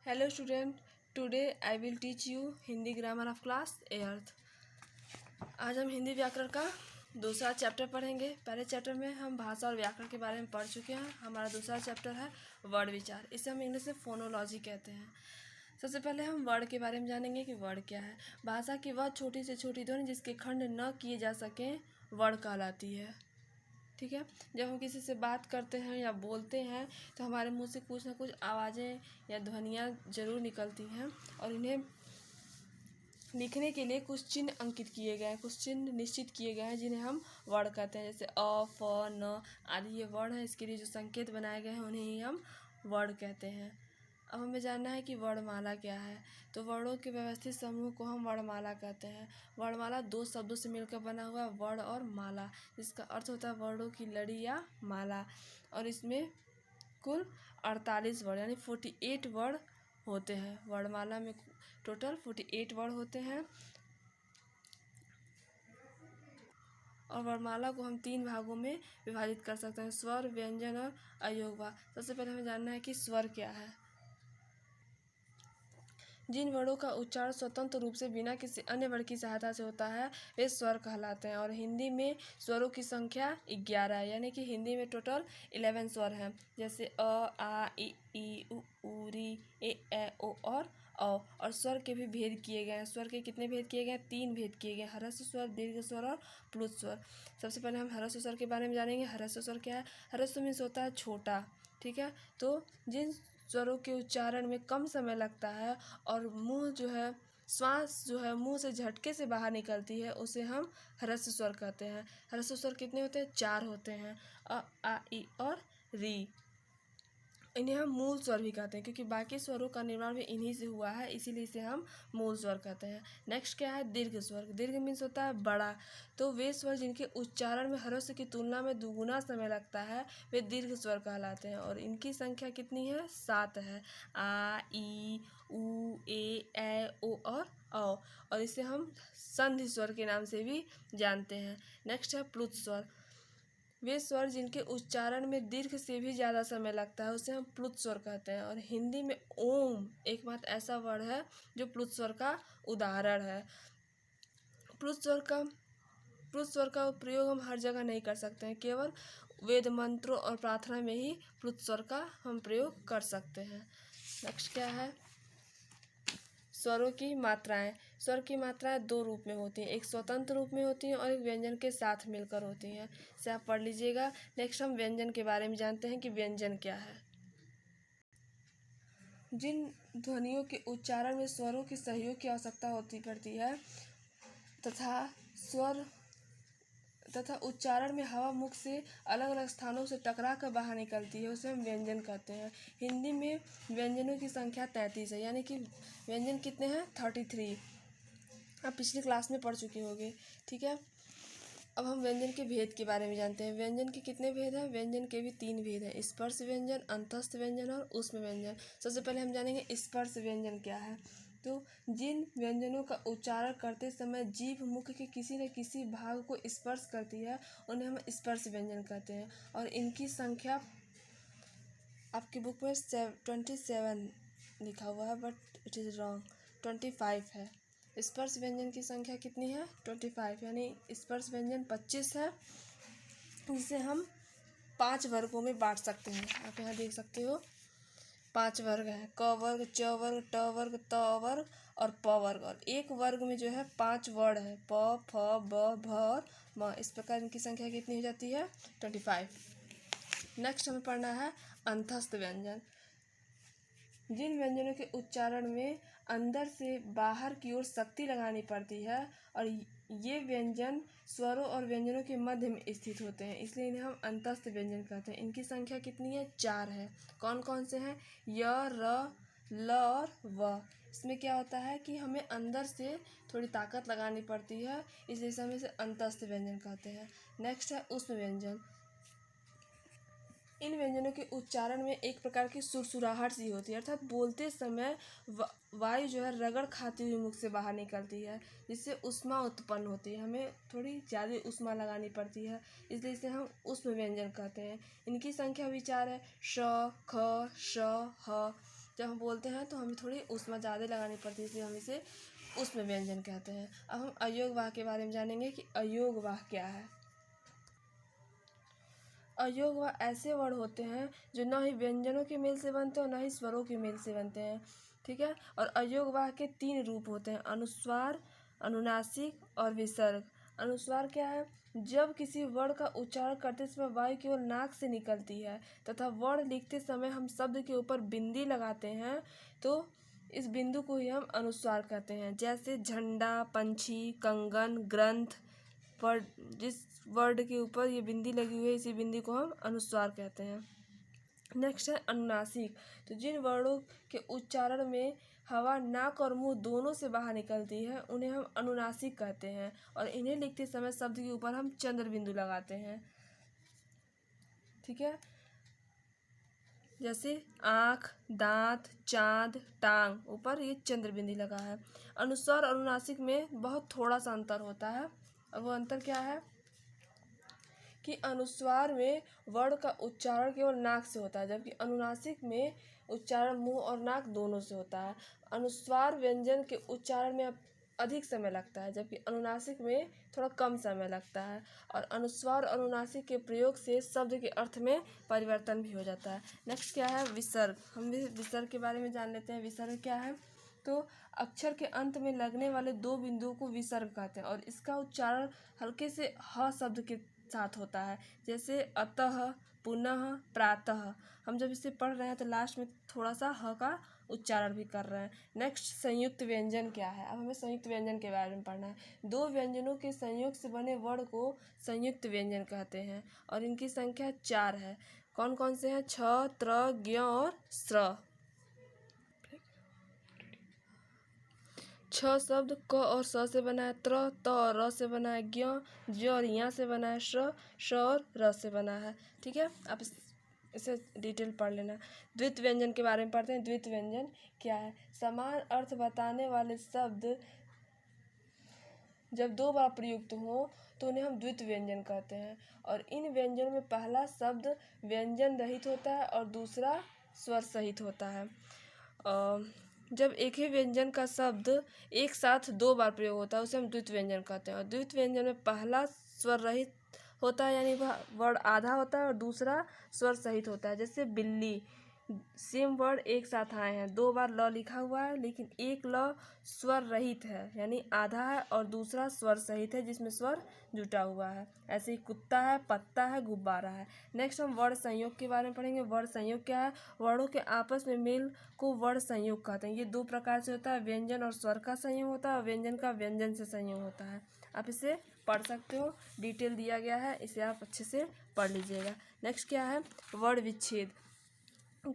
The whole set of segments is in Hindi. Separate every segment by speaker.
Speaker 1: Hello student, today I will teach you Hindi grammar of class 8th। आज हम हिंदी व्याकरण का दूसरा चैप्टर पढ़ेंगे। पहले चैप्टर में हम भाषा और व्याकरण के बारे में पढ़ चुके हैं। हमारा दूसरा चैप्टर है वर्ड विचार। इसे हम इंग्लिश में फोनोलॉजी कहते हैं। सबसे पहले हम वर्ड के बारे में जानेंगे कि वर्ड क्या है। भाषा की वह छोटी से छोटी ध्वनि जिसके खंड न किए जा सकें वर्ड कहलाती है। ठीक है, जब हम किसी से बात करते हैं या बोलते हैं तो हमारे मुंह से कुछ ना कुछ आवाज़ें या ध्वनियाँ ज़रूर निकलती हैं और इन्हें लिखने के लिए कुछ चिन्ह अंकित किए गए हैं, कुछ चिन्ह निश्चित किए गए हैं जिन्हें हम वर्ड कहते हैं। जैसे अ, फ, न आदि ये वर्ड हैं। इसके लिए जो संकेत बनाए गए हैं उन्हें ही हम वर्ड कहते हैं। अब हमें जानना है कि वर्णमाला क्या है। तो वर्णों के व्यवस्थित समूह को हम वर्णमाला कहते हैं। वर्णमाला दो शब्दों से मिलकर बना हुआ वर्ण और माला, जिसका अर्थ होता है वर्णों की लड़ी या माला। और इसमें कुल 48 वर्ड यानी 48 वर्ड होते हैं। वर्णमाला में टोटल 48 वर्ड होते हैं। और वर्णमाला को हम 3 भागों में विभाजित कर सकते हैं, स्वर, व्यंजन और अयोगवा। सबसे पहले हमें जानना है कि स्वर क्या है। जिन वर्णों का उच्चारण स्वतंत्र रूप से बिना किसी अन्य वर्ण की सहायता से होता है वे स्वर कहलाते हैं। और हिंदी में स्वरों की संख्या 11 है, यानी कि हिंदी में टोटल 11 स्वर हैं। जैसे अ, आ, ई, उ, री, ए, ओ और औ। और स्वर के भी भेद किए गए हैं। स्वर के कितने भेद किए गए हैं? 3 भेद किए गए, ह्रस्व स्वर, दीर्घ स्वर और प्लुत स्वर। सबसे पहले हम ह्रस्व स्वर के बारे में जानेंगे। ह्रस्व स्वर क्या है? ह्रस्व मीन्स होता है छोटा। ठीक है, तो जिन स्वरों के उच्चारण में कम समय लगता है और मुंह जो है श्वास जो है मुंह से झटके से बाहर निकलती है उसे हम ह्रस्व स्वर कहते हैं। ह्रस्व स्वर कितने होते हैं? 4 होते हैं, अ, आ, ई और री। इन्हें हम मूल स्वर भी कहते हैं क्योंकि बाकी स्वरों का निर्माण भी इन्हीं से हुआ है, इसीलिए इसे हम मूल स्वर कहते हैं। नेक्स्ट क्या है? दीर्घ स्वर। दीर्घ मीन्स होता है बड़ा। तो वे स्वर जिनके उच्चारण में ह्रस्व की तुलना में दुगुना समय लगता है वे दीर्घ स्वर कहलाते हैं। और इनकी संख्या कितनी है? 7 है, आ, ई, उ, ए, ओ और औ। और इसे हम संधि स्वर के नाम से भी जानते हैं। नेक्स्ट है प्लुत स्वर। वे स्वर जिनके उच्चारण में दीर्घ से भी ज़्यादा समय लगता है उसे हम प्लुत स्वर कहते हैं। और हिंदी में ओम एकमात्र ऐसा वर्ड है जो प्लुत स्वर का उदाहरण है। प्लुत स्वर का प्रयोग हम हर जगह नहीं कर सकते हैं, केवल वेद मंत्रों और प्रार्थना में ही प्लुत स्वर का हम प्रयोग कर सकते हैं। नेक्स्ट क्या है? स्वरों की मात्राएं। स्वर की मात्राएं 2 रूप में होती हैं, एक स्वतंत्र रूप में होती हैं और एक व्यंजन के साथ मिलकर होती हैं। इसे आप पढ़ लीजिएगा। नेक्स्ट हम व्यंजन के बारे में जानते हैं कि व्यंजन क्या है। जिन ध्वनियों के उच्चारण में स्वरों के सहयोग की आवश्यकता होती पड़ती है तथा उच्चारण में हवा मुख से अलग अलग स्थानों से टकरा कर बाहर निकलती है उसे हम व्यंजन कहते हैं। हिंदी में व्यंजनों की संख्या 33 है, यानी कि व्यंजन कितने हैं? 33। आप पिछली क्लास में पढ़ चुके होंगे। ठीक है, अब हम व्यंजन के भेद के बारे में जानते हैं। व्यंजन के कितने भेद हैं? व्यंजन के भी 3 भेद हैं, स्पर्श व्यंजन, अंतस्थ व्यंजन और ऊष्म व्यंजन। सबसे पहले हम जानेंगे स्पर्श व्यंजन क्या है। तो जिन व्यंजनों का उच्चारण करते समय जीभ मुख के किसी न किसी भाग को स्पर्श करती है उन्हें हम स्पर्श व्यंजन कहते हैं। और इनकी संख्या आपकी बुक में 27 लिखा हुआ है, बट इट इज़ रॉन्ग, 25 है। स्पर्श व्यंजन की संख्या कितनी है? 25, यानी स्पर्श व्यंजन 25 है, जिसे हम 5 वर्गों में बांट सकते हैं। आप यहाँ देख सकते हो 5 वर्ग हैं, क वर्ग, च वर्ग, ट वर्ग, त वर्ग और प वर्ग। और एक वर्ग में जो है 5 वर्ड है, प, फ, ब, भ और म। इस प्रकार इनकी संख्या कितनी हो जाती है? 25। नेक्स्ट हमें पढ़ना है अंतस्थ व्यंजन। जिन व्यंजनों के उच्चारण में अंदर से बाहर की ओर शक्ति लगानी पड़ती है और ये व्यंजन स्वरों और व्यंजनों के मध्य में स्थित होते हैं, इसलिए इन्हें हम अंतस्थ व्यंजन कहते हैं। इनकी संख्या कितनी है? 4 है। कौन कौन से हैं? य, र, ल और व। इसमें क्या होता है कि हमें अंदर से थोड़ी ताकत लगानी पड़ती है, इसलिए हम इसे अंतस्थ व्यंजन कहते हैं। नेक्स्ट है ऊष्म व्यंजन। इन व्यंजनों के उच्चारण में एक प्रकार की सुरसुराहट सी होती है, अर्थात बोलते समय वायु जो है रगड़ खाती हुई मुख से बाहर निकलती है, जिससे ऊष्मा उत्पन्न होती है। हमें थोड़ी ज़्यादा ऊष्मा लगानी पड़ती है, इसलिए इसे हम ऊष्म व्यंजन कहते हैं। इनकी संख्या भी 4 है, श, ख, श, ह। जब हम बोलते हैं तो हमें थोड़ी ऊष्मा ज़्यादा लगानी पड़ती है, इसलिए हम इसे ऊष्म व्यंजन कहते हैं। अब हम अयोग वाह के बारे में जानेंगे कि अयोग वाह क्या है। अयोग वाह ऐसे वर्ण होते हैं जो न ही व्यंजनों के मेल से बनते हैं और न ही स्वरों के मेल से बनते हैं, ठीक है। और अयोग वाह के 3 रूप होते हैं, अनुस्वार, अनुनासिक और विसर्ग। अनुस्वार क्या है? जब किसी वर्ण का उच्चारण करते समय वायु केवल नाक से निकलती है तथा वर्ण लिखते समय हम शब्द के ऊपर बिंदी लगाते हैं तो इस बिंदु को ही हम अनुस्वार कहते हैं। जैसे झंडा, पंछी, कंगन, ग्रंथ, वर्ड, जिस वर्ड के ऊपर ये बिंदी लगी हुई है इसी बिंदी को हम अनुस्वार कहते हैं। नेक्स्ट है अनुनासिक। तो जिन वर्णों के उच्चारण में हवा नाक और मुंह दोनों से बाहर निकलती है उन्हें हम अनुनासिक कहते हैं और इन्हें लिखते समय शब्द के ऊपर हम चंद्र बिंदु लगाते हैं, ठीक है। जैसे आँख, दांत, चांद, टांग, ऊपर ये चंद्र बिंदी लगा है। अनुस्वार और अनुनासिक में बहुत थोड़ा सा अंतर होता है और वो अंतर क्या है कि अनुस्वार में वर्ण का उच्चारण केवल नाक से होता है जबकि अनुनासिक में उच्चारण मुंह और नाक दोनों से होता है। अनुस्वार व्यंजन के उच्चारण में अधिक समय लगता है जबकि अनुनासिक में थोड़ा कम समय लगता है और अनुस्वार और अनुनासिक के प्रयोग से शब्द के अर्थ में परिवर्तन भी हो जाता है। नेक्स्ट क्या है? विसर्ग। हम भी विसर्ग के बारे में जान लेते हैं। विसर्ग क्या है? तो अक्षर के अंत में लगने वाले 2 बिंदुओं को विसर्ग कहते हैं और इसका उच्चारण हल्के से ह शब्द के साथ होता है, जैसे अतः, पुनः, प्रातः। हम जब इसे पढ़ रहे हैं तो लास्ट में थोड़ा सा ह का उच्चारण भी कर रहे हैं। नेक्स्ट संयुक्त व्यंजन क्या है? अब हमें संयुक्त व्यंजन के बारे में पढ़ना है। 2 व्यंजनों के संयोग से बने वर्ण को संयुक्त व्यंजन कहते हैं और इनकी संख्या 4 है। कौन कौन से हैं? छ, त्र, ज्ञ और स्र। छ शब्द क और स से बना है, त्र, त और र से बना है, ज्ञ, ज और य से बना है, श और र से बना है, ठीक है। आप इसे डिटेल पढ़ लेना। द्वित्व व्यंजन के बारे में पढ़ते हैं। द्वित्व व्यंजन क्या है? समान अर्थ बताने वाले शब्द जब 2 बार प्रयुक्त हो तो उन्हें हम द्वित्व व्यंजन कहते हैं और इन व्यंजनों में पहला शब्द व्यंजन रहित होता है और दूसरा स्वर सहित होता है। जब एक ही व्यंजन का शब्द एक साथ 2 बार प्रयोग होता है उसे हम द्वित्व व्यंजन कहते हैं और द्वित्व व्यंजन में पहला स्वर रहित होता है यानी वह वर्ड आधा होता है और दूसरा स्वर सहित होता है। जैसे बिल्ली, सेम वर्ड एक साथ आए हैं, 2 बार ल लिखा हुआ है लेकिन एक ल स्वर रहित है यानी आधा है और दूसरा स्वर सहित है जिसमें स्वर जुटा हुआ है। ऐसे ही कुत्ता है, पत्ता है, गुब्बारा है। नेक्स्ट हम वर्ण संयोग के बारे में पढ़ेंगे। वर्ण संयोग क्या है? वर्णों के आपस में मेल को वर्ण संयोग कहते हैं। ये 2 प्रकार से होता है, व्यंजन और स्वर का संयोग होता है और व्यंजन का व्यंजन से संयोग होता है। आप इसे पढ़ सकते हो, डिटेल दिया गया है, इसे आप अच्छे से पढ़ लीजिएगा। नेक्स्ट क्या है? वर्ण विच्छेद।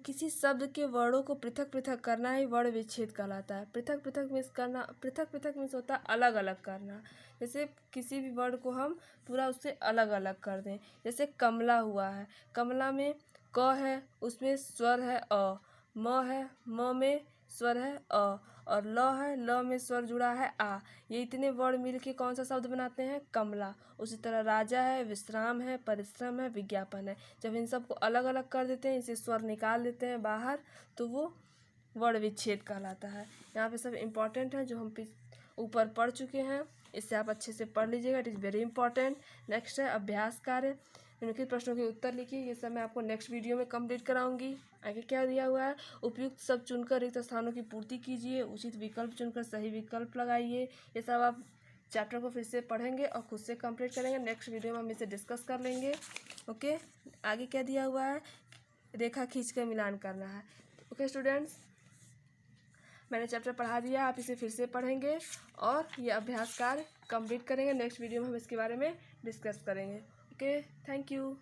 Speaker 1: किसी शब्द के वर्णों को पृथक पृथक करना ही वर्ण विच्छेद कहलाता है। पृथक पृथक मीन्स करना, पृथक पृथक मीन्स होता है अलग अलग करना। जैसे किसी भी वर्ड को हम पूरा उससे अलग अलग कर दें। जैसे कमला हुआ है, कमला में क है, उसमें स्वर है अ, म है, म में स्वर है अ और ल है, ल में स्वर जुड़ा है आ। ये इतने वर्ण मिल के कौन सा शब्द बनाते हैं? कमला। उसी तरह राजा है, विश्राम है, परिश्रम है, विज्ञापन है। जब इन सबको अलग अलग कर देते हैं, इसे स्वर निकाल देते हैं बाहर तो वो वर्ण विच्छेद कहलाता है। यहाँ पे सब इम्पॉर्टेंट है जो हम ऊपर पढ़ चुके हैं, इससे आप अच्छे से पढ़ लीजिएगा। It is very important. Next है अभ्यास कार्य। निम्नलिखित प्रश्नों के उत्तर लिखिए। ये सब मैं आपको नेक्स्ट वीडियो में कंप्लीट कराऊंगी। आगे क्या दिया हुआ है? उपयुक्त शब्द चुनकर रिक्त स्थानों की पूर्ति कीजिए, उचित विकल्प चुनकर सही विकल्प लगाइए। ये सब आप चैप्टर को फिर से पढ़ेंगे और खुद से कंप्लीट करेंगे। नेक्स्ट वीडियो में हम इसे डिस्कस कर लेंगे। ओके, आगे क्या दिया हुआ है? रेखा खींच कर मिलान करना है। ओके स्टूडेंट्स, मैंने चैप्टर पढ़ा दिया, आप इसे फिर से पढ़ेंगे और ये अभ्यास कार्य कंप्लीट करेंगे। नेक्स्ट वीडियो में हम इसके बारे में डिस्कस करेंगे। Okay, thank you.